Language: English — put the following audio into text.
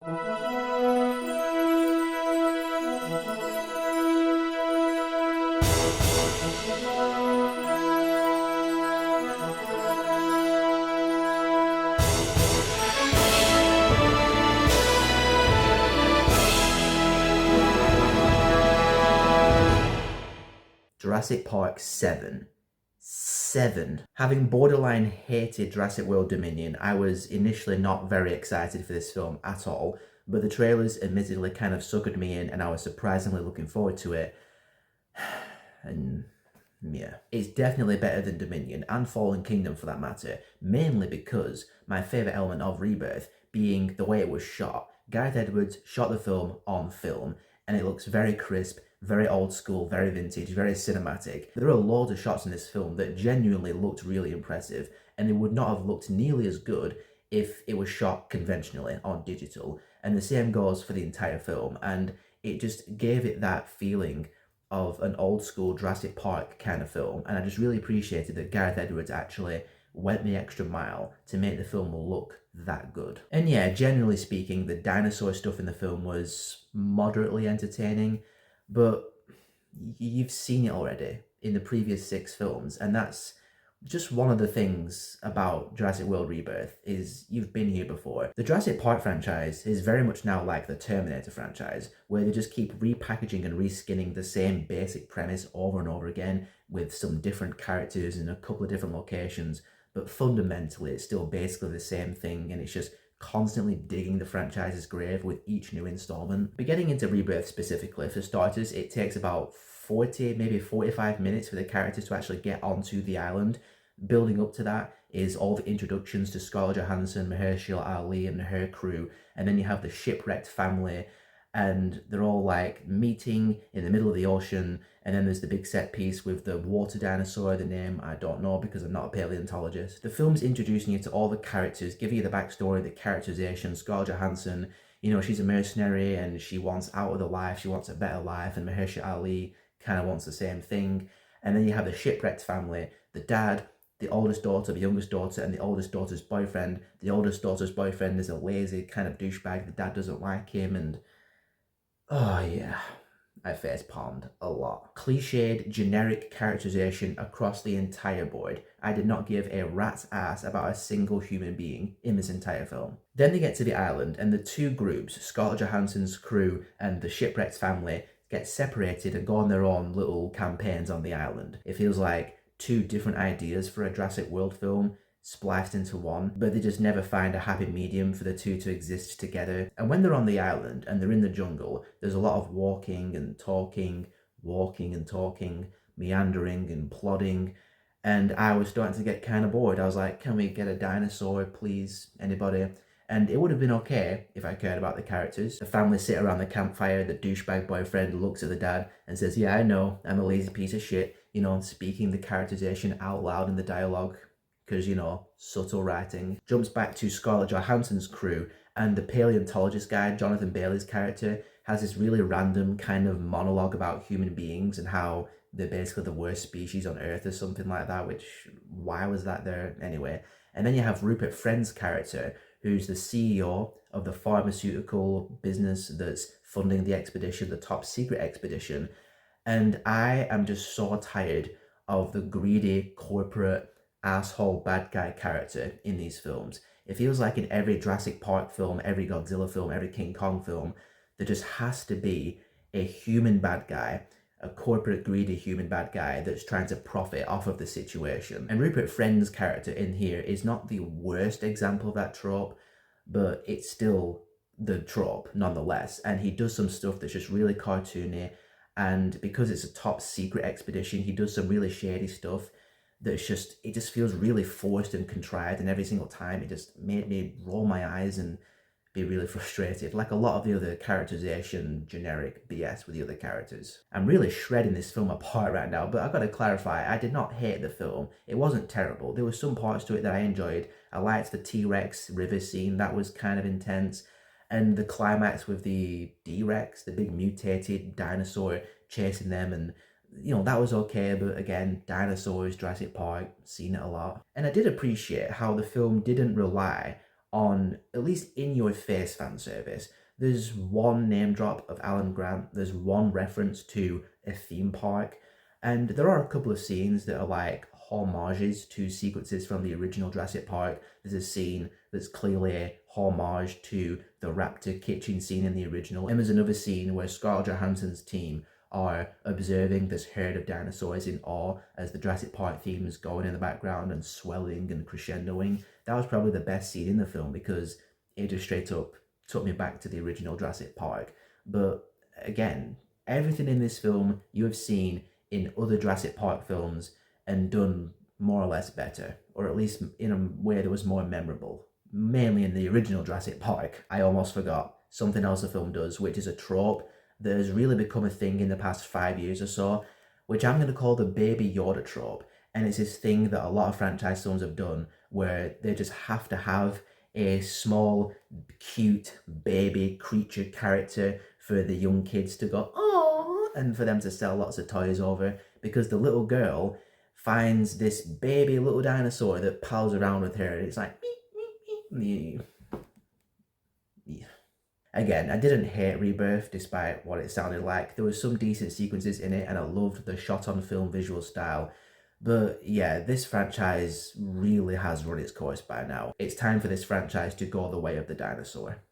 Jurassic Park 7. 7. Having borderline hated Jurassic World Dominion, I was initially not very excited for this film at all, but the trailers admittedly kind of suckered me in and I was surprisingly looking forward to it. And yeah, it's definitely better than Dominion and Fallen Kingdom for that matter, mainly because my favourite element of Rebirth being the way it was shot. Gareth Edwards shot the film on film and it looks very crisp, very old school, very vintage, very cinematic. There are loads of shots in this film that genuinely looked really impressive and it would not have looked nearly as good if it was shot conventionally on digital. And the same goes for the entire film, and it just gave it that feeling of an old school Jurassic Park kind of film, and I just really appreciated that Gareth Edwards actually went the extra mile to make the film look that good. And yeah, generally speaking, the dinosaur stuff in the film was moderately entertaining, but you've seen it already in the previous 6 films, and that's just one of the things about Jurassic World Rebirth is you've been here before. The Jurassic Park franchise is very much now like the Terminator franchise, where they just keep repackaging and reskinning the same basic premise over and over again with some different characters in a couple of different locations, but fundamentally it's still basically the same thing, and it's just constantly digging the franchise's grave with each new installment. But getting into Rebirth specifically, for starters, it takes about 40, maybe 45 minutes for the characters to actually get onto the island. Building up to that is all the introductions to Scarlett Johansson, Mahershala Ali and her crew, and then you have the shipwrecked family, and they're all like meeting in the middle of the ocean, and then there's the big set piece with the water dinosaur, the name I don't know because I'm not a paleontologist. The film's introducing you to all the characters, giving you the backstory, the characterization. Scarlett Johansson, you know, she's a mercenary and she wants out of the life, she wants a better life, and Mahershala Ali kind of wants the same thing. And then you have the shipwrecked family, the dad, the oldest daughter, the youngest daughter, and the oldest daughter's boyfriend. The oldest daughter's boyfriend is a lazy kind of douchebag. The dad doesn't like him, and oh yeah, I face palmed a lot. Cliched, generic characterization across the entire board. I did not give a rat's ass about a single human being in this entire film. Then they get to the island, and the two groups, Scarlett Johansson's crew and the shipwrecked family, get separated and go on their own little campaigns on the island. It feels like 2 different ideas for a Jurassic World film spliced into one, but they just never find a happy medium for the two to exist together. And when they're on the island and they're in the jungle, there's a lot of walking and talking, meandering and plodding, and I was starting to get kind of bored. I was like, can we get a dinosaur, please, anybody? And it would have been okay if I cared about the characters. The family sit around the campfire, the douchebag boyfriend looks at the dad and says, yeah, I know, I'm a lazy piece of shit, you know, speaking the characterization out loud in the dialogue, because, you know, subtle writing. Jumps back to Scarlett Johansson's crew, and the paleontologist guy, Jonathan Bailey's character, has this really random kind of monologue about human beings and how they're basically the worst species on Earth or something like that, which, why was that there? Anyway. And then you have Rupert Friend's character, who's the CEO of the pharmaceutical business that's funding the expedition, the top secret expedition. And I am just so tired of the greedy corporate asshole bad guy character in these films. It feels like in every Jurassic Park film, every Godzilla film, every King Kong film, there just has to be a human bad guy, a corporate greedy human bad guy that's trying to profit off of the situation. And Rupert Friend's character in here is not the worst example of that trope, but it's still the trope nonetheless. And he does some stuff that's just really cartoony, and because it's a top secret expedition, he does some really shady stuff that's just, it just feels really forced and contrived, and every single time it just made me roll my eyes and be really frustrated, like a lot of the other characterization generic BS with the other characters. I'm really shredding this film apart right now, but I've got to clarify, I did not hate the film. It wasn't terrible. There were some parts to it that I enjoyed. I liked the T-Rex river scene, that was kind of intense, and the climax with the D-Rex, the big mutated dinosaur chasing them, and you know, that was okay, but again, dinosaurs, Jurassic Park, seen it a lot. And I did appreciate how the film didn't rely on at least in your face fan service. There's one name drop of Alan Grant, there's one reference to a theme park, and there are a couple of scenes that are like homages to sequences from the original Jurassic Park. There's a scene that's clearly a homage to the raptor kitchen scene in the original, and there's another scene where Scarlett Johansson's team are observing this herd of dinosaurs in awe as the Jurassic Park theme is going in the background and swelling and crescendoing. That was probably the best scene in the film because it just straight up took me back to the original Jurassic Park. But again, everything in this film you have seen in other Jurassic Park films and done more or less better, or at least in a way that was more memorable. Mainly in the original Jurassic Park. I almost forgot something else the film does, which is a trope that has really become a thing in the past 5 years or so, which I'm going to call the Baby Yoda trope. And it's this thing that a lot of franchise films have done where they just have to have a small, cute baby creature character for the young kids to go, oh, and for them to sell lots of toys over, because the little girl finds this baby little dinosaur that pals around with her, and it's like, me. Again, I didn't hate Rebirth despite what it sounded like. There was some decent sequences in it and I loved the shot on film visual style. But yeah, this franchise really has run its course by now. It's time for this franchise to go the way of the dinosaur.